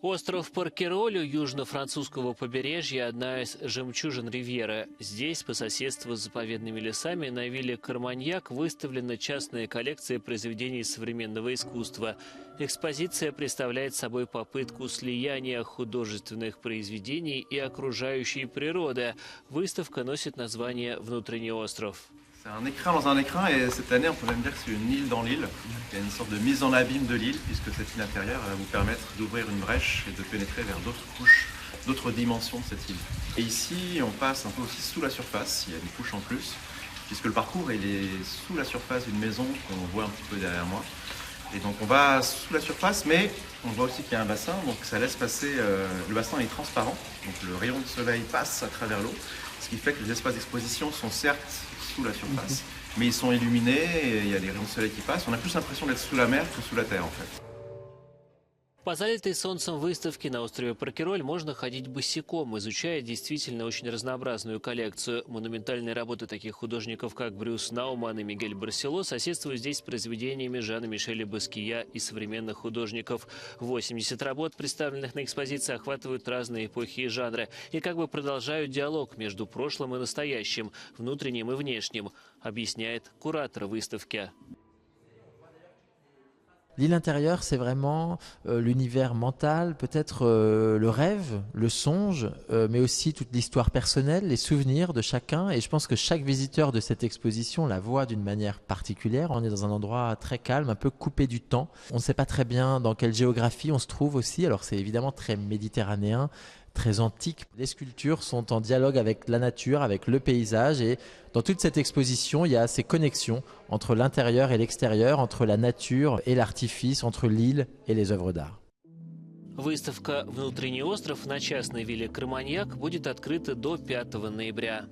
Остров Паркероль у южно-французского побережья – одна из жемчужин Ривьеры. Здесь, по соседству с заповедными лесами, на вилле Карманьяк выставлена частная коллекция произведений современного искусства. Экспозиция представляет собой попытку слияния художественных произведений и окружающей природы. Выставка носит название «Внутренний остров». C'est un écrin dans un écrin et cette année on peut même dire que c'est une île dans l'île. Il y a une sorte de mise en abîme de l'île puisque cette île intérieure va vous permettre d'ouvrir une brèche et de pénétrer vers d'autres couches, d'autres dimensions de cette île. Et ici on passe un peu aussi sous la surface, il y a une couche en plus, puisque le parcours il est sous la surface d'une maison qu'on voit un petit peu derrière moi. Et donc on va sous la surface mais on voit aussi qu'il y a un bassin, donc ça laisse passer, le bassin est transparent, donc le rayon de soleil passe à travers l'eau, ce qui fait que les espaces d'exposition sont certes sous la surface, mais ils sont illuminés et il y a des rayons de soleil qui passent. On a plus l'impression d'être sous la mer que sous la terre en fait. По залитой солнцем выставке на острове Паркероль можно ходить босиком, изучая действительно очень разнообразную коллекцию. Монументальные работы таких художников, как Брюс Науман и Мигель Барсело, соседствуют здесь с произведениями Жана-Мишеля Баския и современных художников. 80 работ, представленных на экспозиции, охватывают разные эпохи и жанры и как бы продолжают диалог между прошлым и настоящим, внутренним и внешним, объясняет куратор выставки. L'île intérieure, c'est vraiment l'univers mental, peut-être le rêve, le songe, mais aussi toute l'histoire personnelle, les souvenirs de chacun. Et je pense que chaque visiteur de cette exposition la voit d'une manière particulière. On est dans un endroit très calme, un peu coupé du temps. On ne sait pas très bien dans quelle géographie on se trouve aussi. Alors c'est évidemment très méditerranéen, très antique. Les sculptures sont en dialogue avec la nature, avec le paysage, et dans toute cette exposition, il y a ces connexions entre l'intérieur et l'extérieur, entre la nature et l'artifice, entre l'île et les œuvres d'art. Выставка «Внутренний остров» на частной вилле Карманьяк будет открыта до 5 ноября.